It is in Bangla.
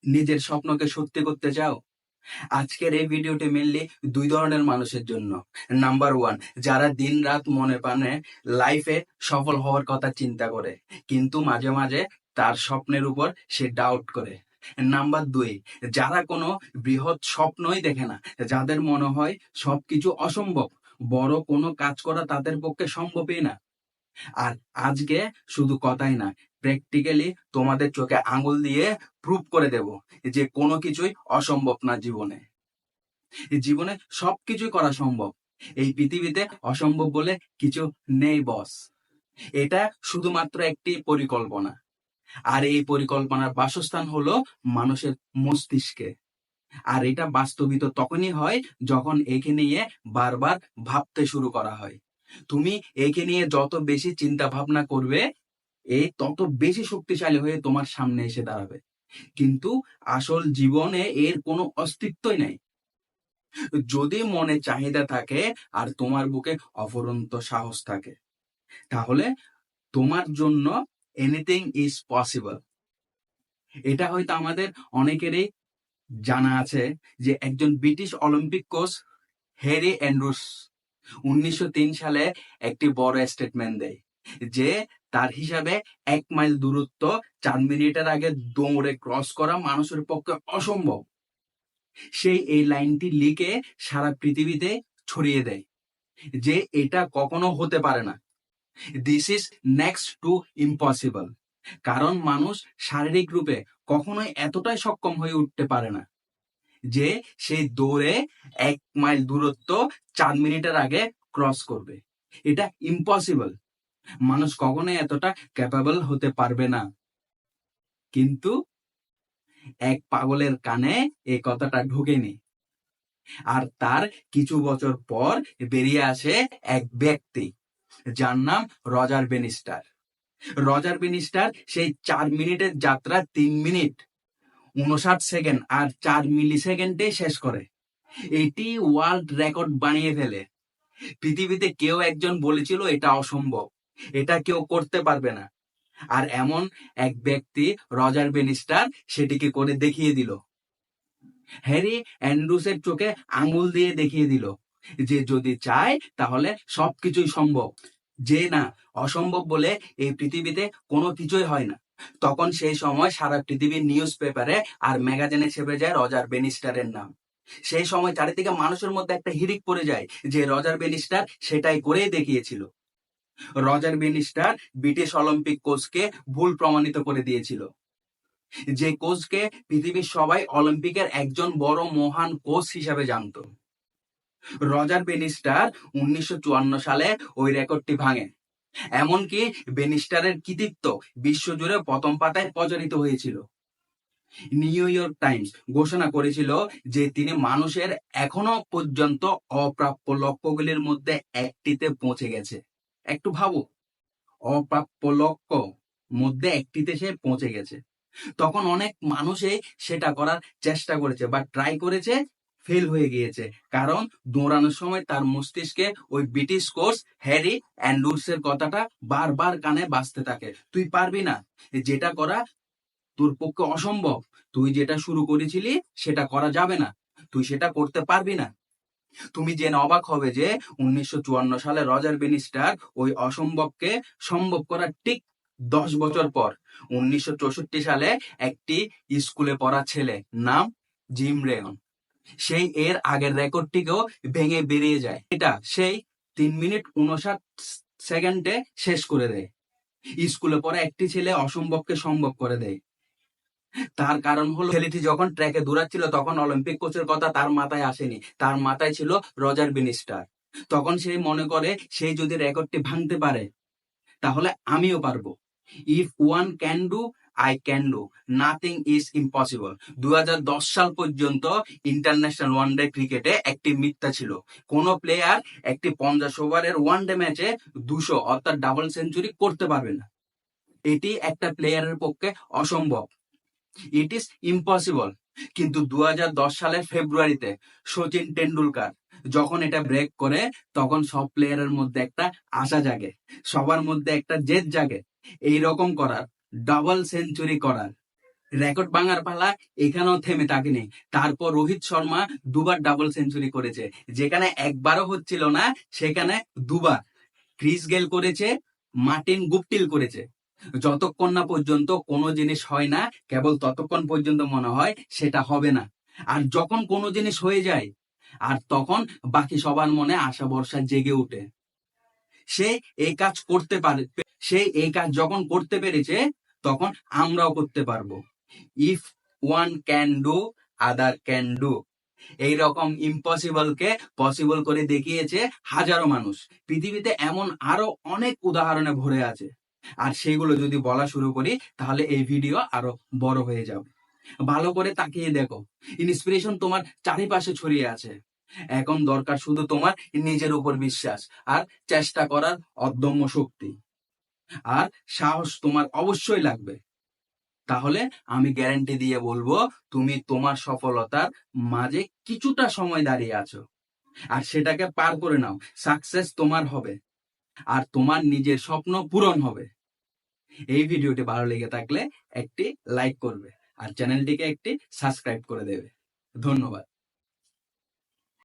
নিজের স্বপ্নকে সত্যি করতে চাও? আজকের এই ভিডিওটি মেনলি দুই ধরনের মানুষের জন্য। নাম্বার ওয়ান, যারা দিন রাত মনে প্রাণে লাইফে সফল হওয়ার কথা চিন্তা করে, কিন্তু মাঝে মাঝে তার স্বপ্নের উপর সে ডাউট করে। নাম্বার দুই, যারা কোনো বৃহৎ স্বপ্নই দেখে না, যাদের মনে হয় সবকিছু অসম্ভব, বড় কোনো কাজ করা তাদের পক্ষে সম্ভবই না। আর আজকে শুধু কথাই না, প্র্যাকটিক্যালি তোমাদের চোখে আঙুল দিয়ে প্রুভ করে দেব যে কোনো কিছুই অসম্ভব না জীবনে। জীবনে সবকিছুই করা সম্ভব। এই পৃথিবীতে অসম্ভব বলে কিছু নেই বস। এটা শুধুমাত্র একটি পরিকল্পনা, আর এই পরিকল্পনার বাসস্থান হলো মানুষের মস্তিষ্কে। আর এটা বাস্তবিত তখনই হয় যখন একে নিয়ে বারবার ভাবতে শুরু করা হয়। তুমি একে নিয়ে যত বেশি চিন্তা ভাবনা করবে, এই তত বেশি শক্তিশালী হয়ে তোমার সামনে এসে দাঁড়াবে। কিন্তু আসল জীবনে এর কোনো অস্তিত্বই নেই। যদি মনে চাহিদা থাকে আর তোমার বুকে অফুরন্ত সাহস থাকে, তাহলে তোমার জন্য এনিথিং ইজ পসিবল। এটা হয়তো আমাদের অনেকেরই জানা আছে যে একজন British Olympic coach Harry Andrews 1903 সালে একটি বড় স্টেটমেন্ট দেয় যে তার হিসাবে 1 মাইল দূরত্ব 4 মিনিটের আগে দৌড়ে ক্রস করা মানুষের পক্ষে অসম্ভব। সেই এই লাইনটি লিখে সারা পৃথিবীতে ছড়িয়ে দেয় যে এটা কখনো হতে পারে না, this is next to impossible. কারণ মানুষ শারীরিক রূপে কখনোই এতটাই সক্ষম হয়ে উঠতে পারে না যে সেই দৌড়ে 1 মাইল দূরত্ব 4 মিনিটের আগে ক্রস করবে। এটা ইম্পসিবল। মানুষ কখনোই এতটা ক্যাপাবল হতে পারবে না। কিন্তু এক পাগলের কানে এই কথাটা ঢোকেনি। আর তার কিছু বছর পর বেরিয়ে আসে এক ব্যক্তি, যার নাম রজার বেনিস্টার। রজার বেনিস্টার সেই 4 মিনিটের যাত্রা 3 মিনিট 59 সেকেন্ড আর 4 মিলি সেকেন্ডে শেষ করে। এটি ওয়ার্ল্ড রেকর্ড বানিয়ে ফেলে। পৃথিবীতে কেউ একজন বলেছিল এটা অসম্ভব, এটা কেউ করতে পারবে না। আর এমন এক ব্যক্তি রজার বেনিস্টার সেটিকে করে দেখিয়ে দিল। হ্যারি অ্যান্ড্রুসের চোখে আঙুল দিয়ে দেখিয়ে দিল যে যদি চায় তাহলে সবকিছুই সম্ভব, যে না অসম্ভব বলে এই পৃথিবীতে কোনো কিছুই হয় না। তখন সেই সময় সারা পৃথিবীর নিউজ পেপারে আর ম্যাগাজিনে ছেপে যায় রজার বেনিস্টারের নাম। সেই সময় চারিদিকে মানুষের মধ্যে একটা হিড়িক পড়ে যায় যে রজার বেনিস্টার সেটাই করেই দেখিয়েছিল। রজার বেনিস্টার ব্রিটিশ অলিম্পিক কোচকে ভুল প্রমাণিত করে দিয়েছিল, যে কোচকে পৃথিবীর সবাই অলিম্পিকের একজন বড় মহান কোচ হিসাবে জানত। রজার বেনিস্টার 1954 সালে ওই রেকর্ডটি ভাঙে। এমনকি বেনিস্টারের কৃতিত্ব বিশ্বজুড়ে প্রথম পাতায় প্রচারিত হয়েছিল। নিউ ইয়র্ক টাইমস ঘোষণা করেছিল যে তিনি মানুষের এখনো পর্যন্ত অপ্রাপ্য লক্ষ্যগুলির মধ্যে একটিতে পৌঁছে গেছে। একটু ভাবো, অপ্রাপ্য লক্ষ্য মধ্যে একটিতে সে পৌঁছে গেছে। তখন অনেক মানুষই সেটা করার চেষ্টা করেছে বা ট্রাই করেছে, ফেল হয়ে গিয়েছে। কারণ দৌড়ানোর সময় তার মস্তিষ্কে ওই ব্রিটিশ কোচ হ্যারি অ্যান্ড্রুসের কথাটা বারবার কানে বাজতে থাকে, তুই পারবি না, যেটা করা তোর পক্ষে অসম্ভব, তুই যেটা শুরু করেছিলি সেটা করা যাবে না, তুই সেটা করতে পারবি না। তুমি জেনে অবাক হবে যে 1954 সালে রজার বেনিস্টার ওই অসম্ভবকে সম্ভব করার ঠিক 10 বছর পর 1964 সালে একটি স্কুলে পড়া ছেলে, নাম জিম রেয়ন, সেই এর আগের রেকর্ডটিকেও ভেঙে বেরিয়ে যায়। এটা সেই 3 মিনিট 59 সেকেন্ডে শেষ করে দেয়। স্কুলে পড়া একটি ছেলে অসম্ভবকে সম্ভব করে দেয়। তার কারণ হলো ছেলেটি যখন ট্র্যাকে দৌড়াচ্ছিল তখন অলিম্পিক কোচের কথা তার মাথায় আসেনি, তার মাথায় ছিল রজার বেনিস্টার। তখন সে মনে করে সেই যদি রেকর্ডটি ভাঙতে পারে তাহলে আমিও পারবো। If one can do, I can do, nothing is impossible. 2010 সাল পর্যন্ত ইন্টারন্যাশনাল ওয়ানডে ক্রিকেটে একটি মিথ্যা ছিল, কোন প্লেয়ার একটি 50 ওভারের ওয়ানডে ম্যাচে 200 অর্থাৎ ডাবল সেঞ্চুরি করতে পারবে না। এটি একটা প্লেয়ারের পক্ষে অসম্ভব, ইট ইজ ইম্পসিবল। কিন্তু 2010 সালের ফেব্রুয়ারিতে সচিন টেন্ডুলকার যখন এটা ব্রেক করে, তখন সব প্লেয়ারের মধ্যে একটা আশা জাগে, সবার মধ্যে একটা জেদ জাগে এইরকম করার, ডাবল সেঞ্চুরি করার। রেকর্ড ভাঙার পালা এখানেও থেমে থাকেনি। তারপর রোহিত শর্মা দুবার ডাবল সেঞ্চুরি করেছে, যেখানে একবারও হচ্ছিল না সেখানে দুবার। ক্রিস গেল করেছে, মার্টিন গুপ্টিল করেছে। যতক্ষণ না পর্যন্ত কোনো জিনিস হয় না, কেবল ততক্ষণ পর্যন্ত মনে হয় সেটা হবে না। আর যখন কোনো জিনিস হয়ে যায়, আর তখন বাকি সবার মনে আশা ভরসা জেগে ওঠে। সে এই কাজ করতে পারে, সে এই কাজ যখন করতে পেরেছে, তখন আমরাও করতে পারবো। If one can do, other can do. এইরকম ইম্পসিবলকে পসিবল করে দেখিয়েছে হাজারো মানুষ। পৃথিবীতে এমন আরো অনেক উদাহরণে ভরে আছে, আর সেগুলো যদি বলা শুরু করি তাহলে এই ভিডিও আরো বড় হয়ে যাবে। ভালো করে তাকিয়ে দেখো, ইন্সপিরেশন তোমার চারিপাশে ছড়িয়ে আছে। এখন দরকার শুধু তোমার নিজের উপর বিশ্বাস আর চেষ্টা করার অদম্য শক্তি। আর সাহস তোমার অবশ্যই লাগবে। তাহলে আমি গ্যারান্টি দিয়ে বলবো, তুমি তোমার সফলতার মাঝে কিছুটা সময় দাঁড়িয়ে আছো, আর সেটাকে পার করে নাও। সাকসেস তোমার হবে, আর তোমার নিজের স্বপ্ন পূরণ হবে। এই ভিডিওটি ভালো লেগে থাকলে একটি লাইক করবে, আর চ্যানেলটিকে একটি সাবস্ক্রাইব করে দেবে। ধন্যবাদ।